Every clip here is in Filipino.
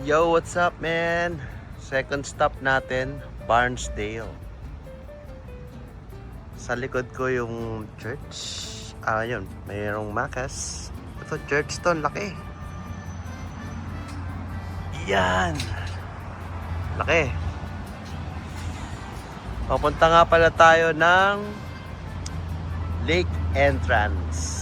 Yo, what's up, man? Second stop natin, Barnsdale. Sa likod ko yung church. Yun, mayroong Macas. Ito, church to, laki. Yan. Laki. Papunta nga pala tayo ng Lake Entrance.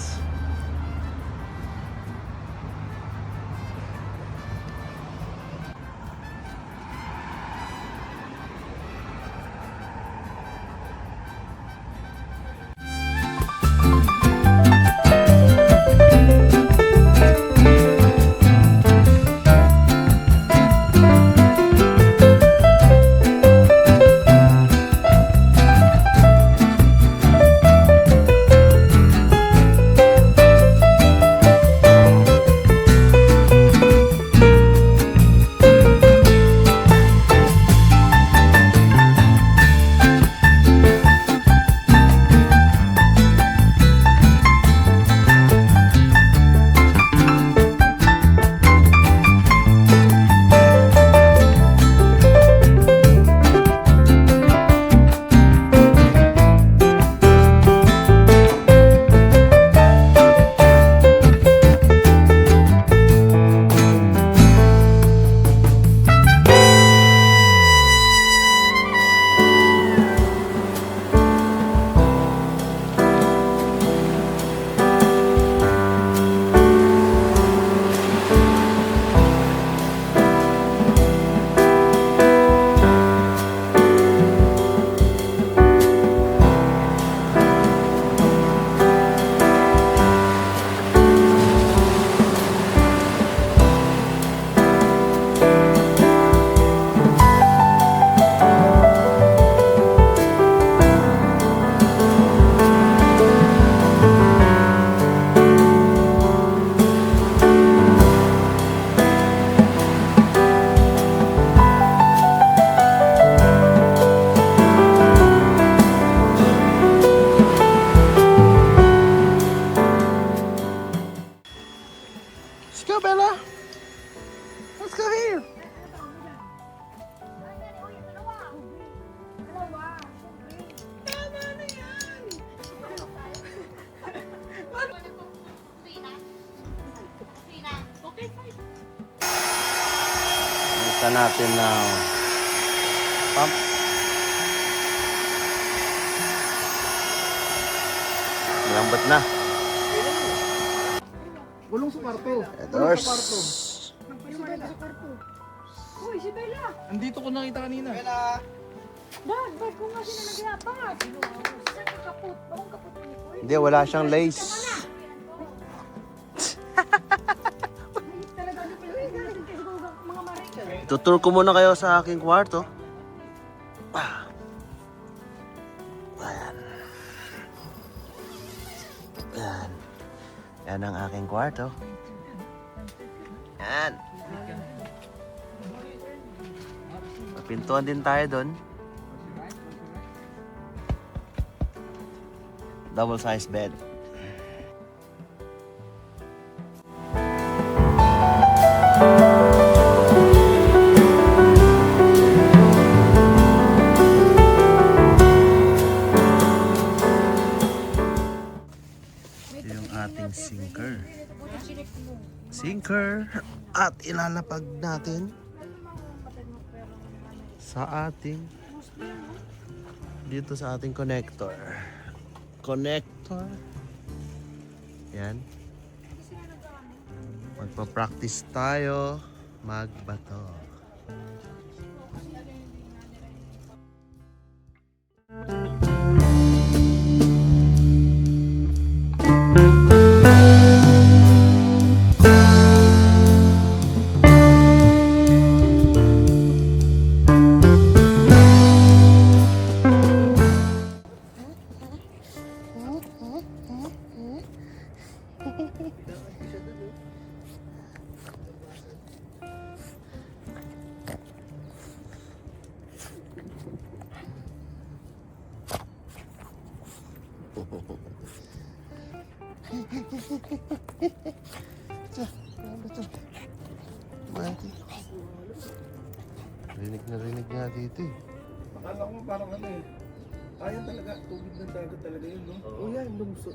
Punta natin ng pump. Malambot na. Gulong sa kwarto. Edors. Uy, si Bella! Andito ko nakita kanina. Dad, ba't ko nga sila naglapat? Saan ka kaput? Bakong kaput nito? Hindi, wala siyang lace. Talaga ano pala yung natin kasi mga maray. Tutur ko muna kayo sa aking kwarto. Ayan. Ayan. Yan ang aking kwarto. Yan. Pintuan din tayo doon. Double size bed. Ito yung ating sinker. At ilalapag natin sa ating dito sa ating connector. Yan. Magpa-practice tayo magbato. Ano to? Mati. Rinig na rinig nga dito eh. Akala ko parang ano eh. Ayan talaga, tubig ng dagat talaga yun, no? Oh yan, lumso.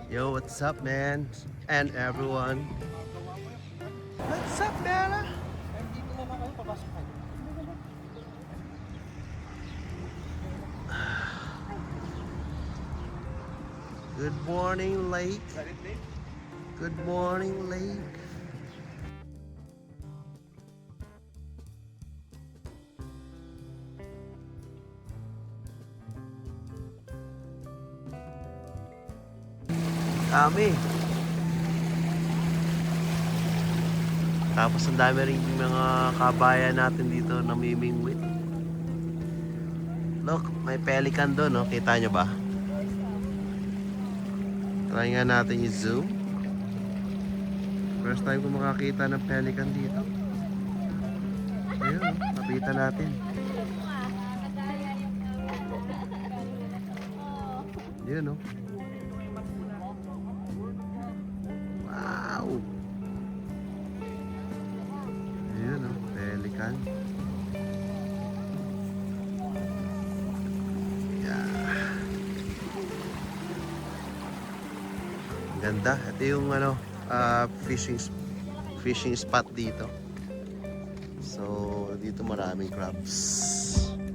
Yo, what's up, man? And everyone. What's up, Nana? Dito na lang kayo, papasok kayo. Good morning, lake. Good morning, lake. Dami. Tapos ang dami rin yung mga kabayan natin dito namimingwit. Look, may pelican doon, no? Kita nyo ba? Try nga natin i-zoom. First time ko makakita ng pelican dito. Ayun, no? Kapitan natin. Yun, no? Wow! Ayun, no? Pelican. Ganda. Ito yung ano, fishing spot dito. So, dito maraming crabs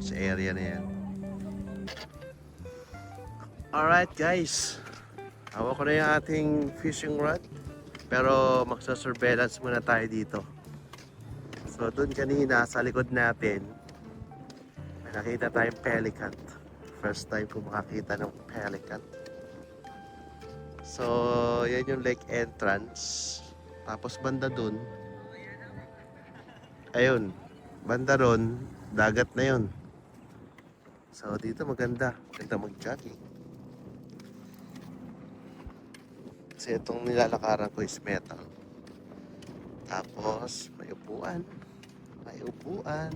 sa area na yan. Alright guys, hawak ko na yung ating fishing rod. Pero magsa-surveillance muna tayo dito. So, dun kanina sa likod natin, may nakita tayong pelican. First time ko makakita ng pelican. So, yan yung lake entrance. Tapos banda dun, ayun, banda ron, dagat na yun. So, dito maganda. Maganda mag-jogging. Kasi itong nilalakaran ko is metal. Tapos, may upuan. May upuan.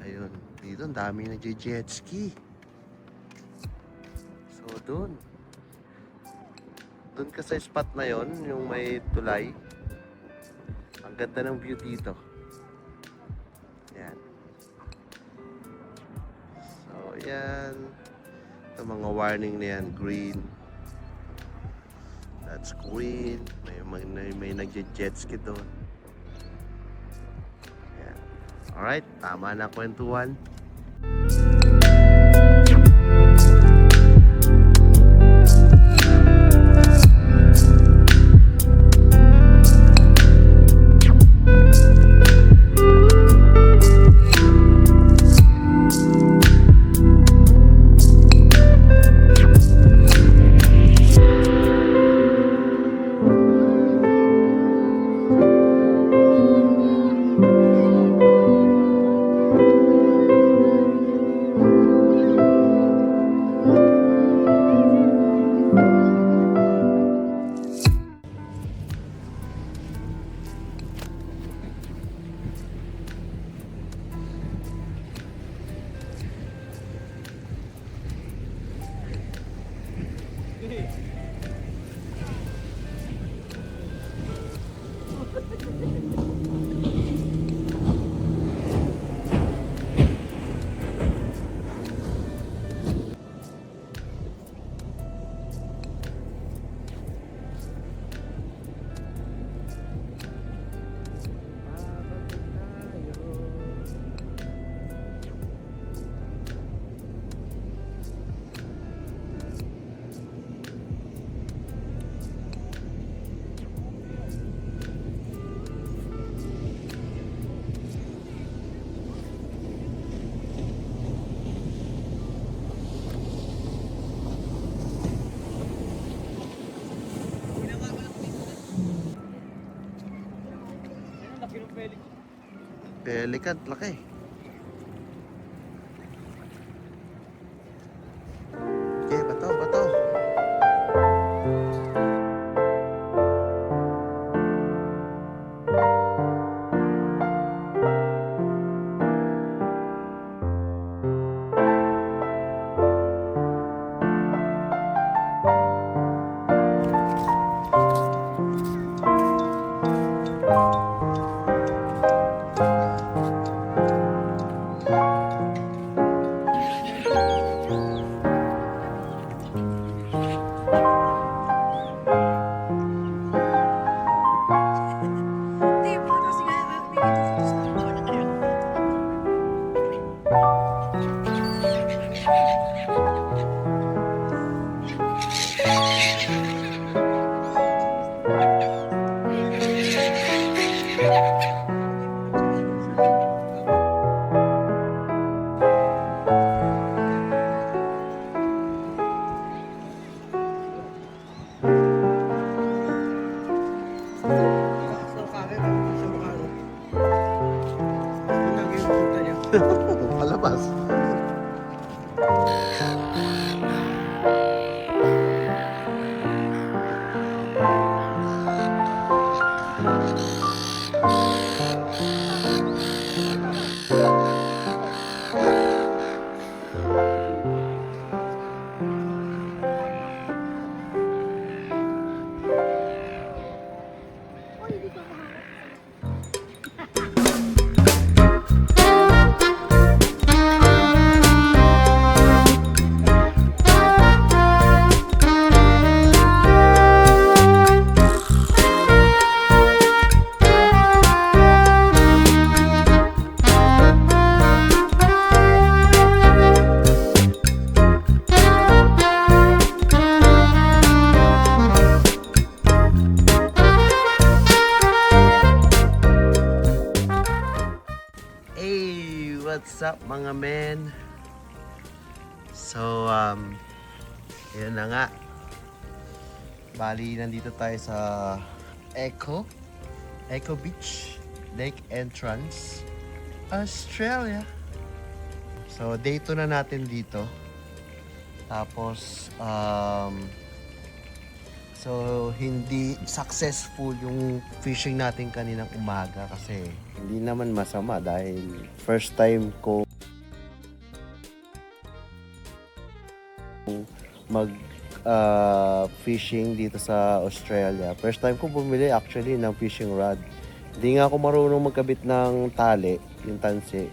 Ayun. Dito, ang dami na jet ski. So, dun. Doon ka sa spot na yon, yung may tulay. Ang ganda ng view dito. Yan. So, yan. Ito mga warning na yan. Green. That's green. May nagje-jet ski doon. Yan. Alright, tama na kwentuhan. Pelican, laki. what's up mga men? So, yun na nga. Bali, nandito tayo sa Echo Beach, Lake Entrance, Australia. So, day 2 na natin dito. Tapos, so, hindi successful yung fishing natin kaninang umaga kasi hindi naman masama dahil first time ko mag fishing dito sa Australia. First time ko bumili actually ng fishing rod. Hindi nga ako marunong magkabit ng tali, yung tansi.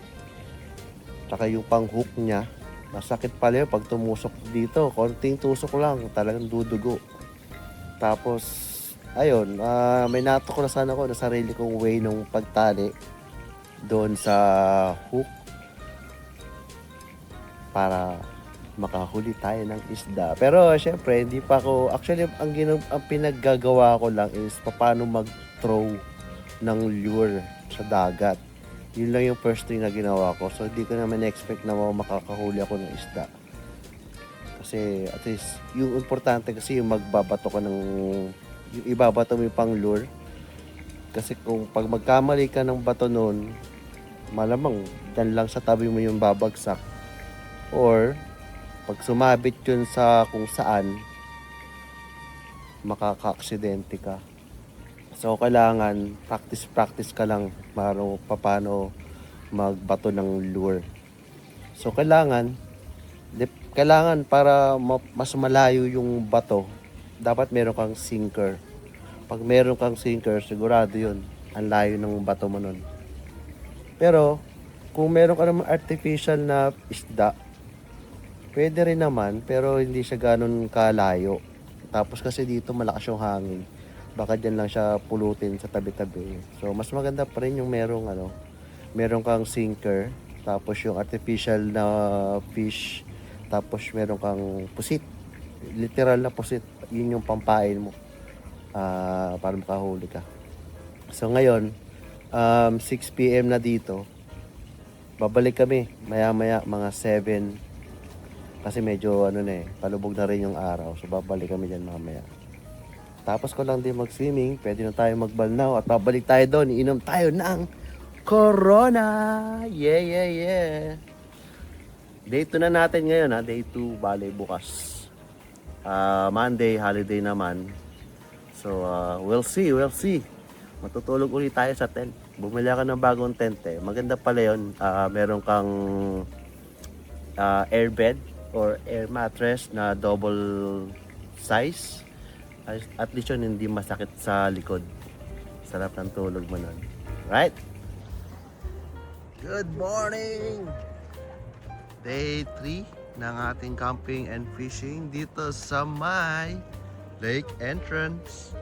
Tsaka yung pang-hook niya. Masakit pala yun pag tumusok dito. Konting tusok lang, talagang dudugo. Tapos, ayun, may natuklasan ako na sarili kong way ng pagtali doon sa hook para makahuli tayo ng isda. Pero, syempre, hindi pa ako, actually, ang pinaggagawa ko lang is paano mag-throw ng lure sa dagat. Yun lang yung first thing na ginawa ko. So, hindi ko naman expect na makakahuli ako ng isda. Kasi at least yung importante kasi yung magbabato ka ng yung ibabato mo yung pang lure. Kasi kung pag magkamali ka ng bato noon, malamang dan lang sa tabi mo yung babagsak. Or pag sumabit yun sa kung saan, makaka-aksidente ka. So kailangan practice ka lang paano magbato ng lure. So kailangan para mas malayo yung bato, dapat meron kang sinker. Pag meron kang sinker, sigurado yun, ang layo ng bato mo nun. Pero, kung meron ka naman artificial na isda, pwede rin naman, pero hindi siya ganun kalayo. Tapos kasi dito malakas yung hangin. Baka dyan lang siya pulutin sa tabi-tabi. So, mas maganda pa rin yung meron kang sinker, tapos yung artificial na fish, tapos meron kang pusit. Literal na pusit. Yun yung pampain mo. Para makahuli ka. So ngayon, 6 PM na dito. Babalik kami. Maya-maya, mga 7. Kasi medyo palubog na rin yung araw. So babalik kami dyan mamaya. Tapos ko lang din mag-swimming. Pwede na tayo magbalnaw. At babalik tayo doon. Iinom tayo ng Corona. Yeah. Day 2 na natin ngayon ha. Day 2, bale bukas. Monday, holiday naman. So, we'll see. Matutulog ulit tayo sa tent. Bumili ako ng bagong tent eh. Maganda pala yun. Meron kang airbed or air mattress na double size. At least yun, hindi masakit sa likod. Sarap ng tulog mo nun. Right? Good morning! Day 3 ng ating camping and fishing dito sa may Lake Entrance.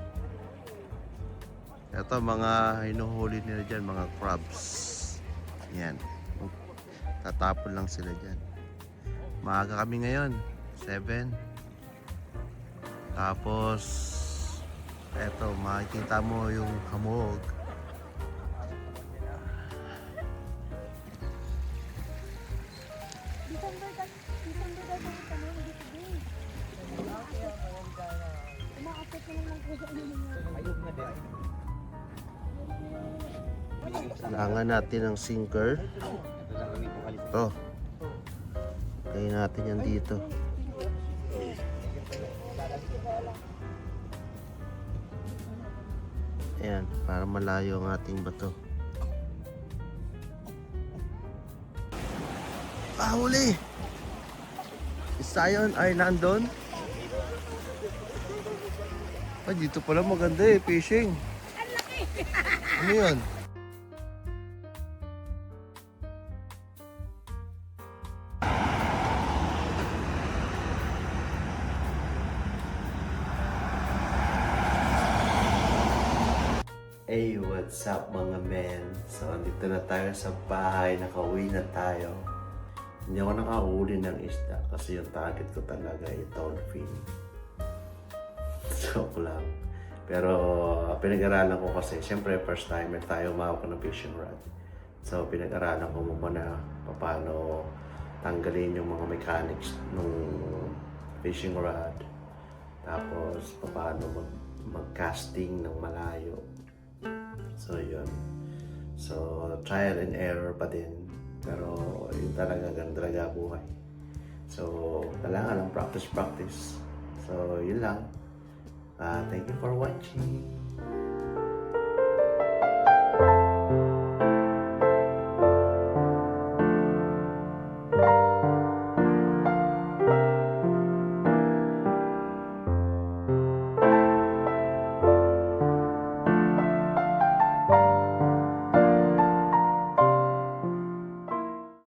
Ito mga hinuhuli nila dyan, mga crabs. Yan. Tatapon lang sila dyan. Maaga kami ngayon, 7. Tapos, eto, makikita mo yung hamog. Kailangan natin ng sinker. Ito. Lagyan natin yan dito. Ayan, para malayo ang ating bato. Huli! Zion Island doon. Dito pala maganda fishing. Ano yun? Hey, what's up mga men? So, andito na tayo sa bahay. Nakauwi na tayo. Hindi ako nakahuli ng isda kasi yung target ko talaga ay thornfin. Joke lang. Pero pinag-aralan ko kasi, syempre first timer tayo umawak ng fishing rod. So, pinag-aralan ko muna paano tanggalin yung mga mechanics nung fishing rod. Tapos, paano mag-casting ng malayo. So, yun. So, trial and error pa din. Pero, yun talaga, ganun talaga buhay. So, kailangan lang practice. So, yun lang. Thank you for watching.